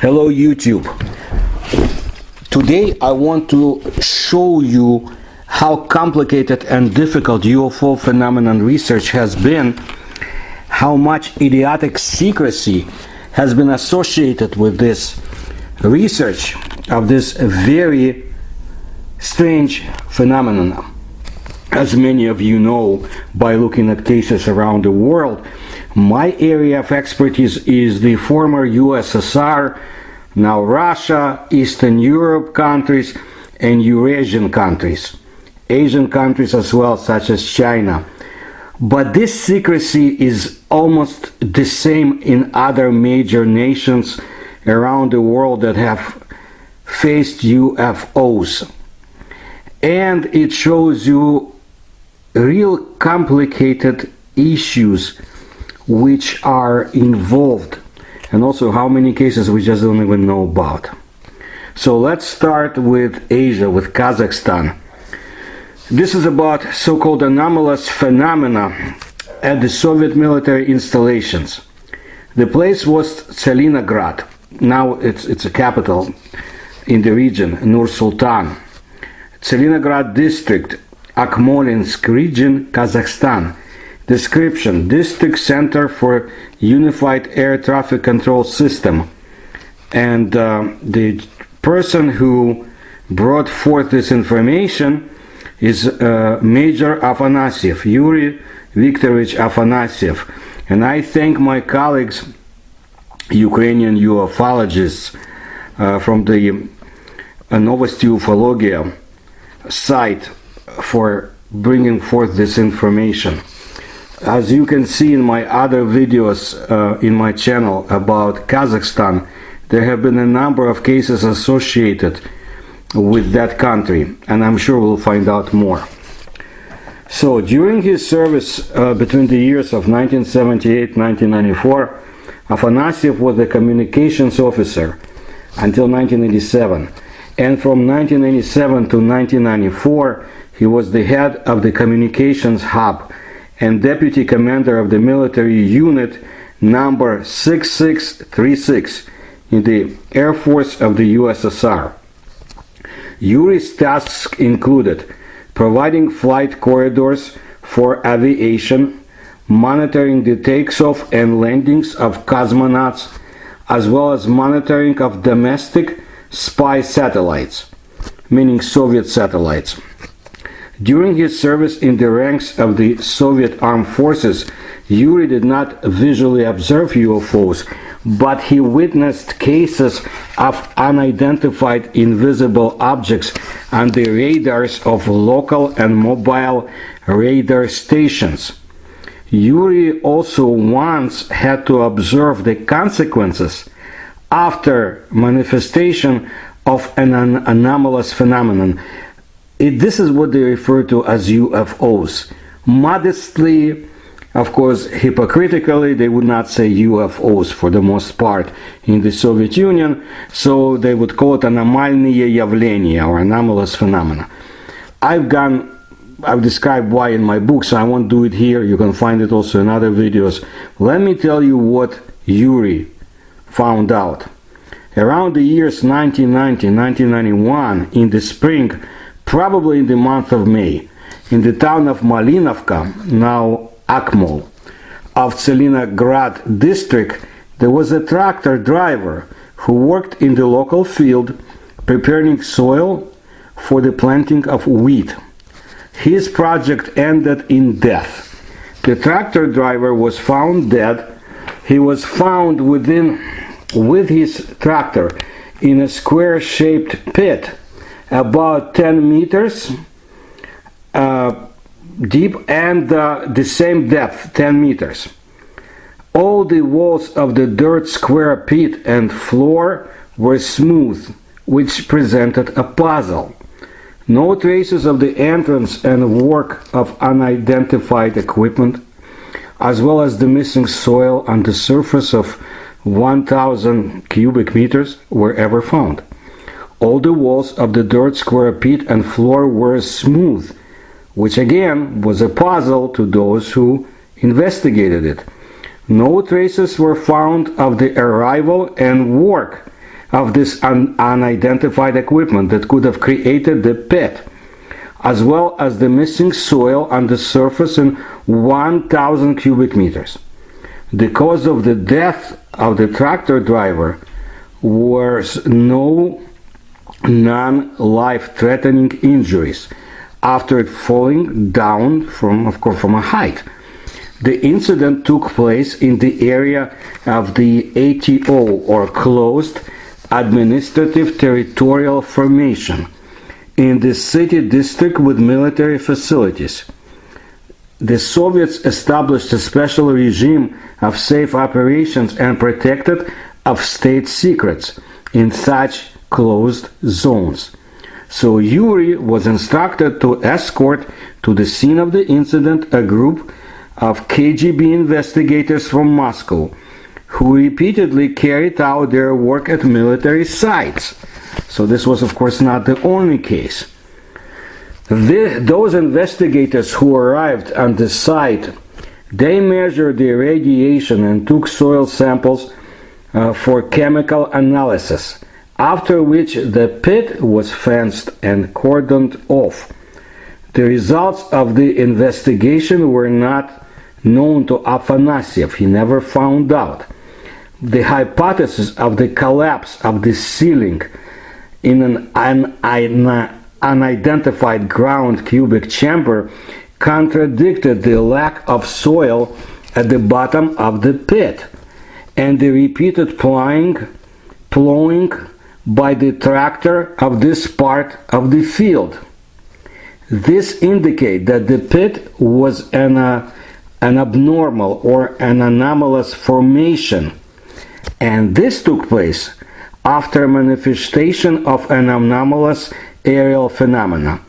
Hello YouTube. Today I want to show you how complicated and difficult UFO phenomenon research has been, how much idiotic secrecy has been associated with this research of this very strange phenomenon. As many of you know by looking at cases around the world, my area of expertise is the former USSR, now Russia, Eastern Europe countries, and Eurasian countries, Asian countries as well, such as China. But this secrecy is almost the same in other major nations around the world that have faced UFOs. And it shows you real complicated issues which are involved, and also how many cases we just don't even know about. So let's start with Asia, with Kazakhstan. This is about so-called anomalous phenomena at the Soviet military installations. The place was Tsalinograd. Now it's a capital in the region, Nur Sultan. Tsalinograd district, Akmolinsk region, Kazakhstan. Description: District Center for Unified Air Traffic Control System. And the person who brought forth this information is Major Afanasyev, Yuri Viktorovich Afanasyev. And I thank my colleagues, Ukrainian ufologists from the Novosti Ufologia site, for bringing forth this information. As you can see in my other videos in my channel about Kazakhstan, there have been a number of cases associated with that country, and I'm sure we'll find out more. So during his service between the years of 1978 and 1994, Afanasyev was the communications officer until 1987, and from 1987 to 1994 he was the head of the communications hub and deputy commander of the military unit number 6636 in the Air Force of the USSR. Yuri's tasks included providing flight corridors for aviation, monitoring the takeoff and landings of cosmonauts, as well as monitoring of domestic spy satellites, meaning Soviet satellites. During his service in the ranks of the Soviet armed forces, Yuri did not visually observe UFOs, but he witnessed cases of unidentified invisible objects on the radars of local and mobile radar stations. Yuri also once had to observe the consequences after manifestation of an anomalous phenomenon. This is what they refer to as UFOs. Modestly, of course, hypocritically, they would not say UFOs for the most part in the Soviet Union, so they would call it аномальные явления or anomalous phenomena. I've described why in my book, so I won't do it here. You can find it also in other videos. Let me tell you what Yuri found out. Around the years 1990, 1991, in the spring, probably in the month of May, in the town of Malinovka, now Akmol, of Tsalinograd district, there was a tractor driver who worked in the local field preparing soil for the planting of wheat. His project ended in death. The tractor driver was found dead. He was found with his tractor in a square-shaped pit about 10 meters deep and the same depth, 10 meters. All the walls of the dirt square pit and floor were smooth, which presented a puzzle. No traces of the entrance and work of unidentified equipment, as well as the missing soil on the surface of 1,000 cubic meters, were ever found. All the walls of the dirt square pit and floor were smooth, which again was a puzzle to those who investigated it. No traces were found of the arrival and work of this unidentified equipment that could have created the pit, as well as the missing soil on the surface in 1,000 cubic meters. The cause of the death of the tractor driver was no non-life-threatening injuries after falling down from a height. The incident took place in the area of the ATO, or Closed Administrative Territorial Formation, in the city district with military facilities. The Soviets established a special regime of safe operations and protected of state secrets in such closed zones. So Yuri was instructed to escort to the scene of the incident a group of KGB investigators from Moscow, who repeatedly carried out their work at military sites. So this was, of course, not the only case. Those investigators who arrived on the site, they measured the radiation and took soil samples for chemical analysis, after which the pit was fenced and cordoned off. The results of the investigation were not known to Afanasyev. He never found out. The hypothesis of the collapse of the ceiling in an unidentified ground cubic chamber contradicted the lack of soil at the bottom of the pit and the repeated plowing by the tractor of this part of the field. This indicates that the pit was an abnormal or an anomalous formation, and this took place after a manifestation of an anomalous aerial phenomena.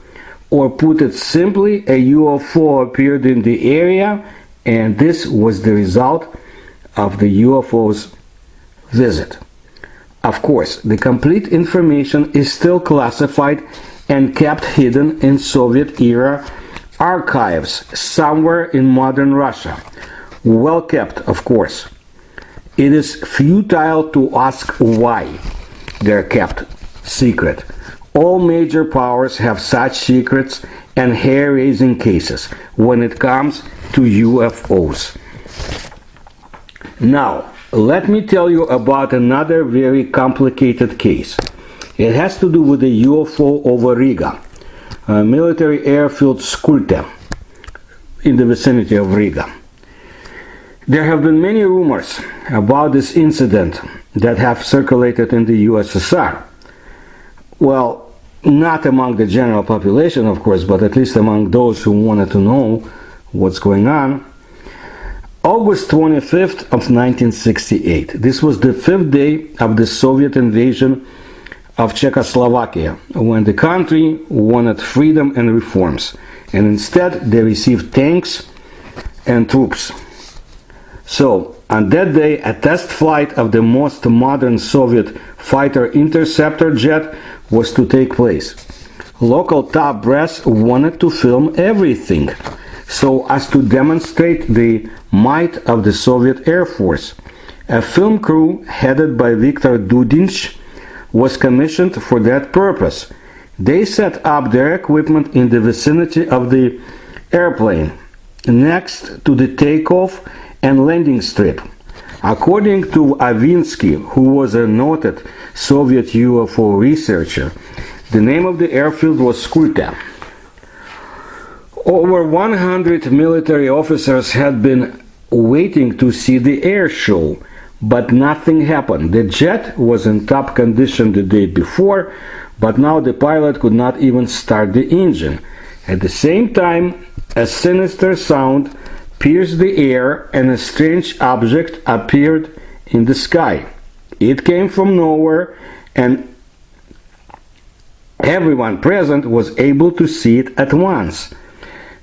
Or put it simply, a UFO appeared in the area, and this was the result of the UFO's visit. Of course, the complete information is still classified and kept hidden in Soviet-era archives somewhere in modern Russia. Well kept, of course. It is futile to ask why they're kept secret. All major powers have such secrets and hair-raising cases when it comes to UFOs. Now, let me tell you about another very complicated case. It has to do with the UFO over Riga, a military airfield Skulte, in the vicinity of Riga. There have been many rumors about this incident that have circulated in the USSR. Well, not among the general population, of course, but at least among those who wanted to know what's going on. August 25th of 1968. This was the 5th day of the Soviet invasion of Czechoslovakia, when the country wanted freedom and reforms, and instead they received tanks and troops. So, on that day, a test flight of the most modern Soviet fighter interceptor jet was to take place. Local top brass wanted to film everything, so as to demonstrate the might of the Soviet Air Force. A film crew headed by Viktor Dudinch was commissioned for that purpose. They set up their equipment in the vicinity of the airplane, next to the takeoff and landing strip. According to Avinsky, who was a noted Soviet UFO researcher, the name of the airfield was Skulte. Over 100 military officers had been waiting to see the air show, but nothing happened. The jet was in top condition the day before, but now the pilot could not even start the engine. At the same time, a sinister sound pierced the air and a strange object appeared in the sky. It came from nowhere, and everyone present was able to see it at once.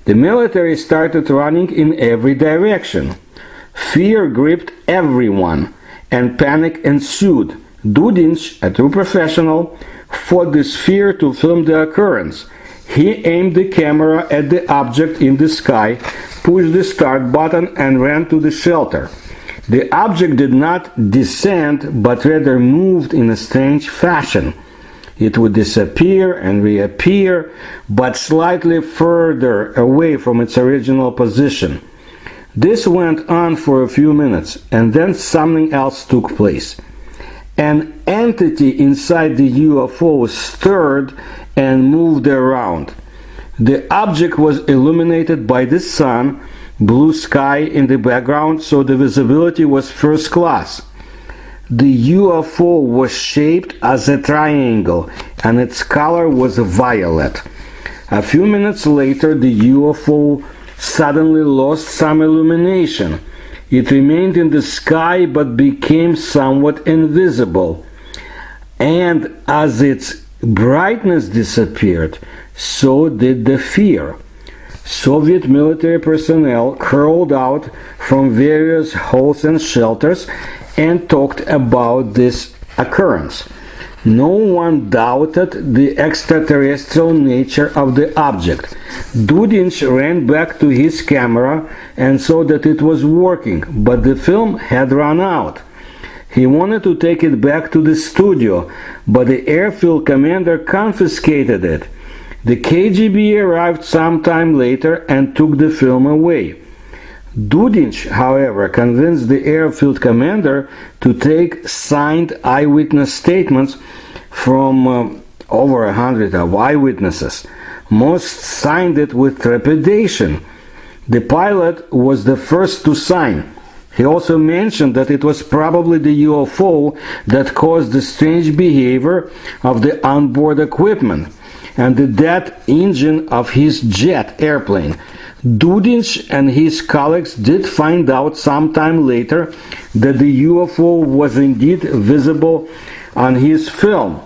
The military started running in every direction. Fear gripped everyone, and panic ensued. Dudinch, a true professional, fought this fear to film the occurrence. He aimed the camera at the object in the sky, pushed the start button, and ran to the shelter. The object did not descend, but rather moved in a strange fashion. It would disappear and reappear, but slightly further away from its original position. This went on for a few minutes, and then something else took place. An entity inside the UFO stirred and moved around. The object was illuminated by the sun, blue sky in the background, so the visibility was first class. The UFO was shaped as a triangle, and its color was violet. A few minutes later, the UFO suddenly lost some illumination. It remained in the sky but became somewhat invisible. And as its brightness disappeared, so did the fear. Soviet military personnel crawled out from various holes and shelters and talked about this occurrence. No one doubted the extraterrestrial nature of the object. Dudinch ran back to his camera and saw that it was working, but the film had run out. He wanted to take it back to the studio, but the airfield commander confiscated it. The KGB arrived sometime later and took the film away. Dudinch, however, convinced the airfield commander to take signed eyewitness statements from over 100 of eyewitnesses. Most signed it with trepidation. The pilot was the first to sign. He also mentioned that it was probably the UFO that caused the strange behavior of the onboard equipment and the dead engine of his jet airplane. Dudinch and his colleagues did find out sometime later that the UFO was indeed visible on his film.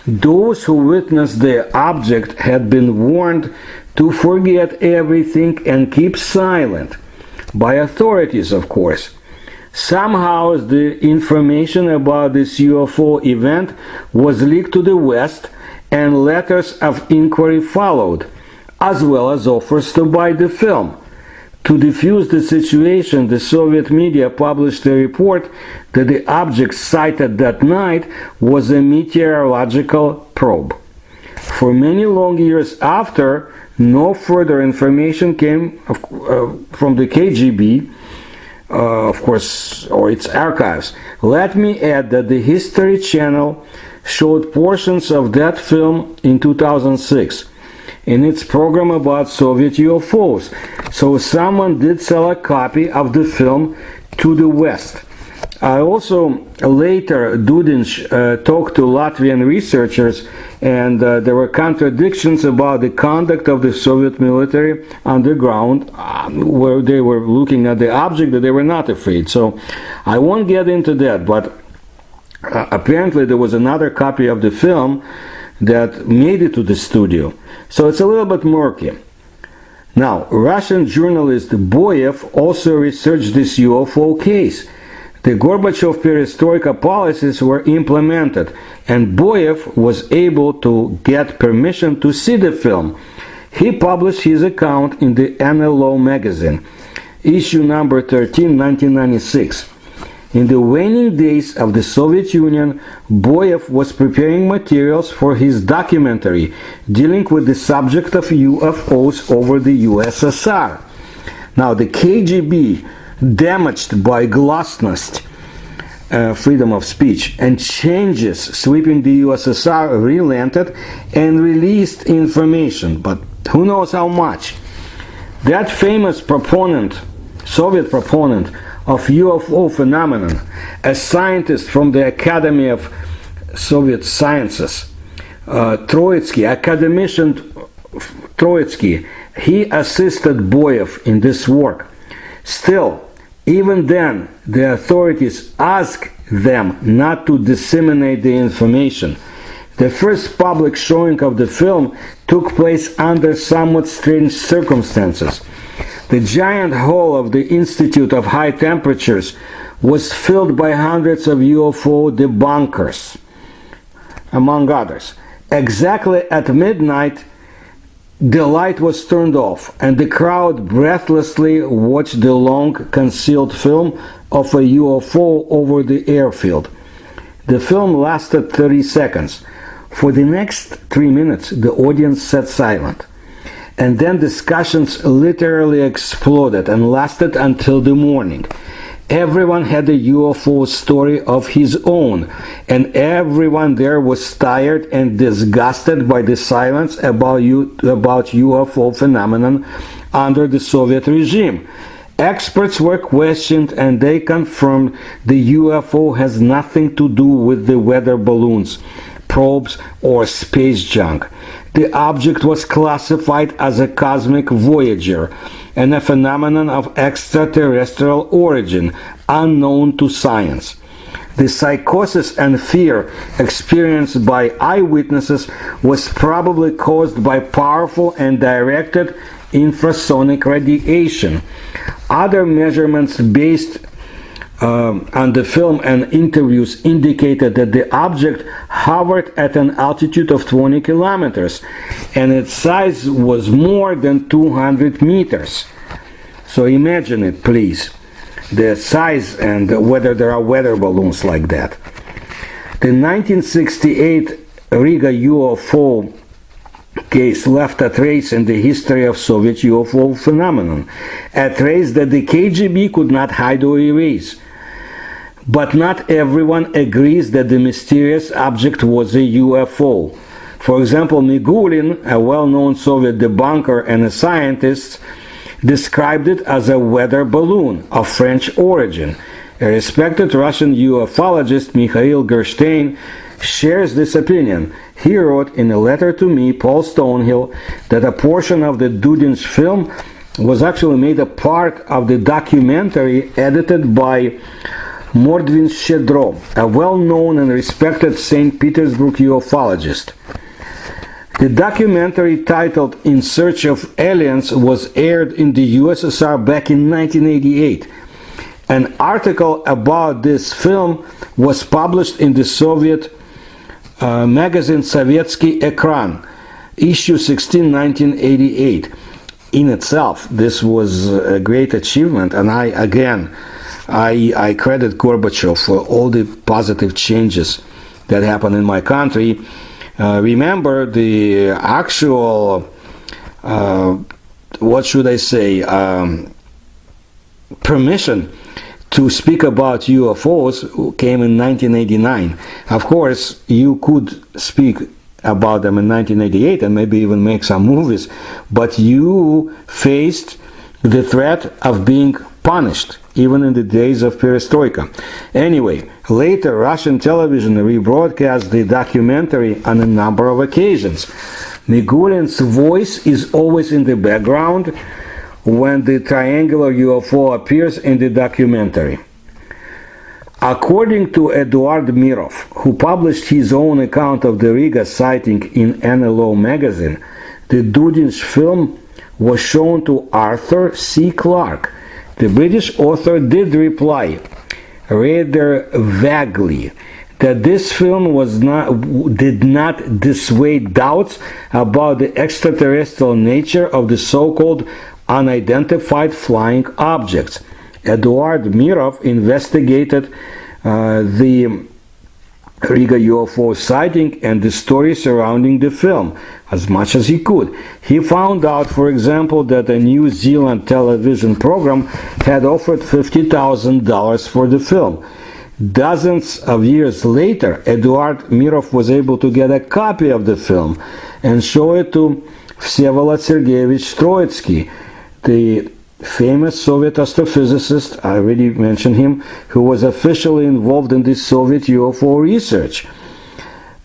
Those who witnessed the object had been warned to forget everything and keep silent, by authorities, of course. Somehow the information about this UFO event was leaked to the West, and letters of inquiry followed, as well as offers to buy the film. To defuse the situation, the Soviet media published a report that the object sighted that night was a meteorological probe. For many long years after, no further information came from the KGB, of course, or its archives. Let me add that the History Channel showed portions of that film in 2006 in its program about Soviet UFOs. So someone did sell a copy of the film to the West. I also later Dudinch talked to Latvian researchers, and there were contradictions about the conduct of the Soviet military underground, where they were looking at the object that they were not afraid. So I won't get into that, but apparently there was another copy of the film that made it to the studio. So it's a little bit murky. Now, Russian journalist Boyev also researched this UFO case. The Gorbachev perestroika policies were implemented, and Boyev was able to get permission to see the film. He published his account in the NLO magazine, issue number 13, 1996. In the waning days of the Soviet Union, Boyev was preparing materials for his documentary dealing with the subject of UFOs over the USSR. Now, the KGB, damaged by glasnost, freedom of speech, and changes sweeping the USSR, relented and released information, but who knows how much. That famous proponent, Soviet proponent, of UFO phenomenon, a scientist from the Academy of Soviet Sciences, Troitsky, academician Troitsky, he assisted Boyev in this work. Still, even then, the authorities asked them not to disseminate the information. The first public showing of the film took place under somewhat strange circumstances. The giant hall of the Institute of High Temperatures was filled by hundreds of UFO debunkers, among others. Exactly at midnight, the light was turned off, and the crowd breathlessly watched the long concealed film of a UFO over the airfield. The film lasted 30 seconds. For the next 3 minutes, the audience sat silent. And then discussions literally exploded and lasted until the morning. Everyone had a UFO story of his own, and everyone there was tired and disgusted by the silence about UFO phenomenon under the Soviet regime. Experts were questioned, and they confirmed the UFO has nothing to do with the weather balloons, probes, or space junk. The object was classified as a cosmic voyager and a phenomenon of extraterrestrial origin, unknown to science. The psychosis and fear experienced by eyewitnesses was probably caused by powerful and directed infrasonic radiation. Other measurements based on the film and interviews indicated that the object hovered at an altitude of 20 kilometers and its size was more than 200 meters. So imagine it, please, the size and whether there are weather balloons like that. The 1968 Riga UFO case left a trace in the history of Soviet UFO phenomenon, a trace that the KGB could not hide or erase. But not everyone agrees that the mysterious object was a UFO. For example, Migulin, a well-known Soviet debunker and a scientist, described it as a weather balloon of French origin. A respected Russian ufologist, Mikhail Gerstein, shares this opinion. He wrote in a letter to me, Paul Stonehill, that a portion of the Dudin's film was actually made a part of the documentary edited by Mordvin Shchedro, a well-known and respected St. Petersburg ufologist. The documentary titled In Search of Aliens was aired in the USSR back in 1988. An article about this film was published in the Soviet magazine Sovietsky Ekran, issue 16, 1988. In itself, this was a great achievement, and I credit Gorbachev for all the positive changes that happened in my country. Remember, the actual, what should I say, permission to speak about UFOs came in 1989. Of course, you could speak about them in 1988 and maybe even make some movies, but you faced the threat of being punished, even in the days of perestroika. Anyway, later Russian television rebroadcast the documentary on a number of occasions. Migulin's voice is always in the background when the triangular UFO appears in the documentary. According to Eduard Mirov, who published his own account of the Riga sighting in NLO magazine, the Dudin's film was shown to Arthur C. Clarke. The British author did reply, rather vaguely, that this film did not dissuade doubts about the extraterrestrial nature of the so-called unidentified flying objects. Eduard Mirov investigated the Riga UFO sighting and the story surrounding the film as much as he could. He found out, for example, that a New Zealand television program had offered $50,000 for the film. Dozens of years later, Eduard Mirov was able to get a copy of the film and show it to Vsevolod Sergeyevich Troitsky, the famous Soviet astrophysicist, I already mentioned him, who was officially involved in the Soviet UFO research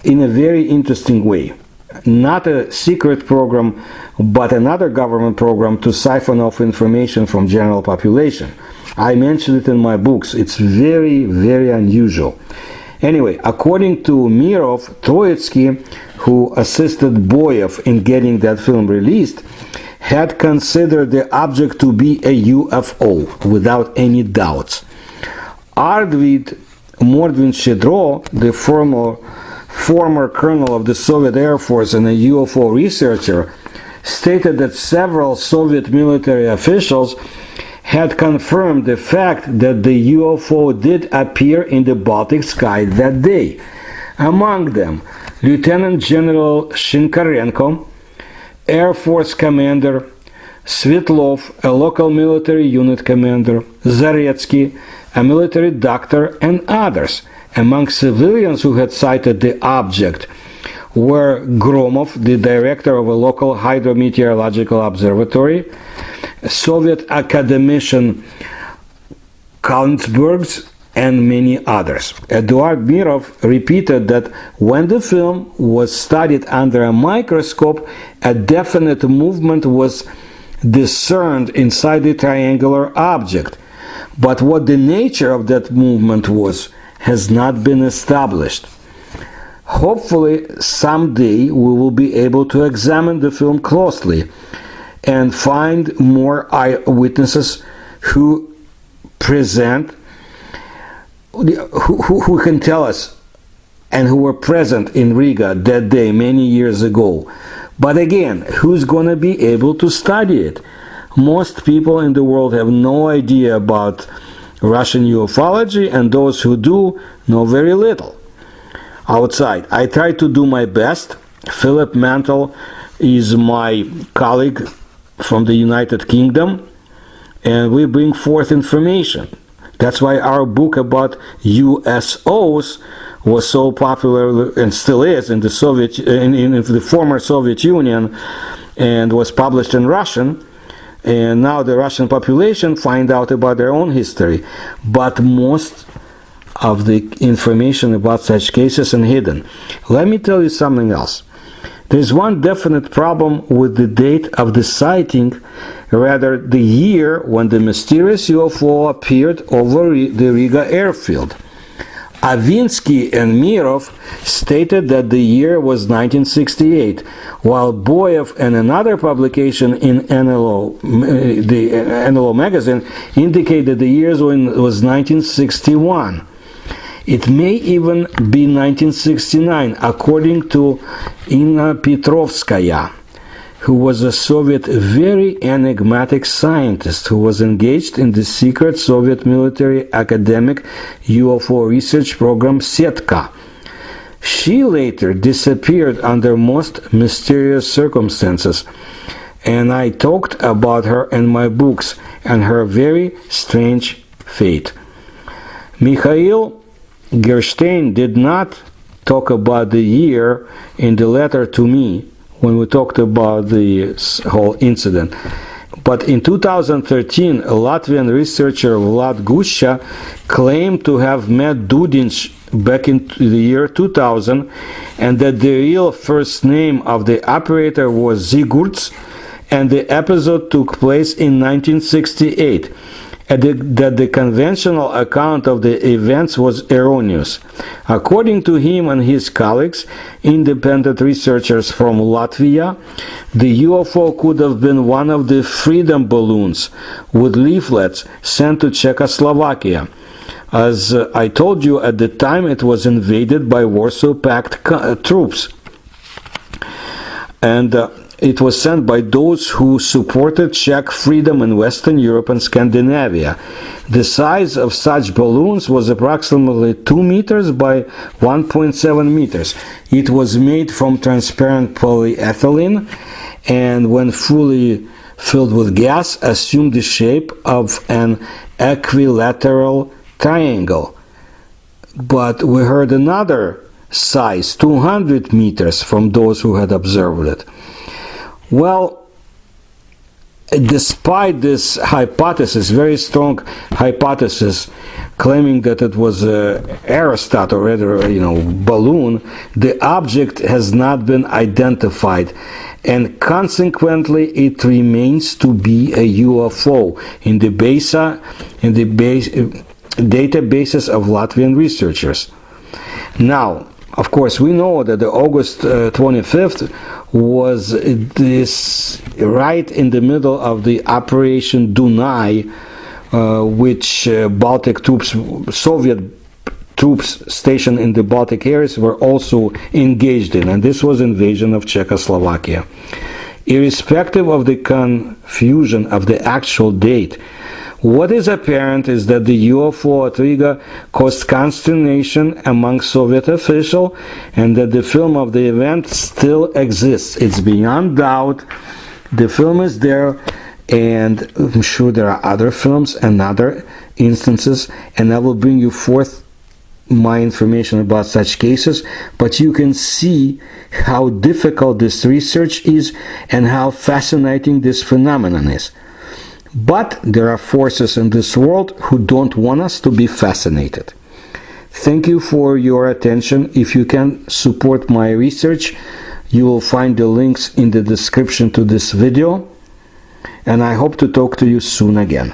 in a very interesting way. Not a secret program, but another government program to siphon off information from general population. I mentioned it in my books. It's very, very unusual. Anyway, according to Mirov, Troitsky, who assisted Boyev in getting that film released, had considered the object to be a UFO without any doubts. Arvid Mordvin Shchedro, the former colonel of the Soviet Air Force and a UFO researcher, stated that several Soviet military officials had confirmed the fact that the UFO did appear in the Baltic sky that day. Among them, Lieutenant General Shinkarenko, Air Force Commander Svitlov, a local military unit commander, Zaretsky, a military doctor, and others. Among civilians who had sighted the object were Gromov, the director of a local hydrometeorological observatory, Soviet academician Kalnsbergs, and many others. Eduard Mirov repeated that when the film was studied under a microscope, a definite movement was discerned inside the triangular object, but what the nature of that movement was has not been established. Hopefully, someday we will be able to examine the film closely and find more eyewitnesses who present, who can tell us and who were present in Riga that day many years ago. But again, who's going to be able to study it? Most people in the world have no idea about Russian ufology, and those who do know very little. Outside, I try to do my best. Philip Mantle is my colleague from the United Kingdom, and we bring forth information. That's why our book about USOs was so popular and still is in the in the former Soviet Union, and was published in Russian. And now the Russian population find out about their own history, but most of the information about such cases is hidden. Let me tell you something else. There's one definite problem with the date of the sighting, rather the year when the mysterious UFO appeared over the Riga airfield. Avinsky and Mirov stated that the year was 1968, while Boyev and another publication in NLO, the NLO magazine, indicated the year was 1961. It may even be 1969, according to Inna Petrovskaya, who was a Soviet very enigmatic scientist who was engaged in the secret Soviet military academic UFO research program Setka. She later disappeared under most mysterious circumstances, and I talked about her in my books and her very strange fate. Mikhail Gerstein did not talk about the year in the letter to me when we talked about the whole incident. But in 2013, a Latvian researcher Vlad Gusha claimed to have met Dudinch back in the year 2000, and that the real first name of the operator was Zigurts, and the episode took place in 1968. That the conventional account of the events was erroneous. According to him and his colleagues, independent researchers from Latvia, the UFO could have been one of the freedom balloons with leaflets sent to Czechoslovakia. As I told you, at the time it was invaded by Warsaw Pact troops. And it was sent by those who supported Czech freedom in Western Europe and Scandinavia. The size of such balloons was approximately 2 meters by 1.7 meters. It was made from transparent polyethylene, and when fully filled with gas, assumed the shape of an equilateral triangle. But we heard another size, 200 meters, from those who had observed it. Well, despite this hypothesis, very strong hypothesis, claiming that it was an aerostat, or rather, balloon, the object has not been identified, and consequently, it remains to be a UFO in the databases of Latvian researchers. Now, of course, we know that the August 25th was this right in the middle of the Operation Dunai, which Baltic troops, Soviet troops stationed in the Baltic areas, were also engaged in, and this was invasion of Czechoslovakia. irrespective of the confusion of the actual date. What is apparent is that the UFO at Riga caused consternation among Soviet officials, and that the film of the event still exists. It's beyond doubt. The film is there, and I'm sure there are other films and other instances, and I will bring you forth my information about such cases, but you can see how difficult this research is and how fascinating this phenomenon is. But there are forces in this world who don't want us to be fascinated. Thank you for your attention. If you can support my research, you will find the links in the description to this video, and I hope to talk to you soon again.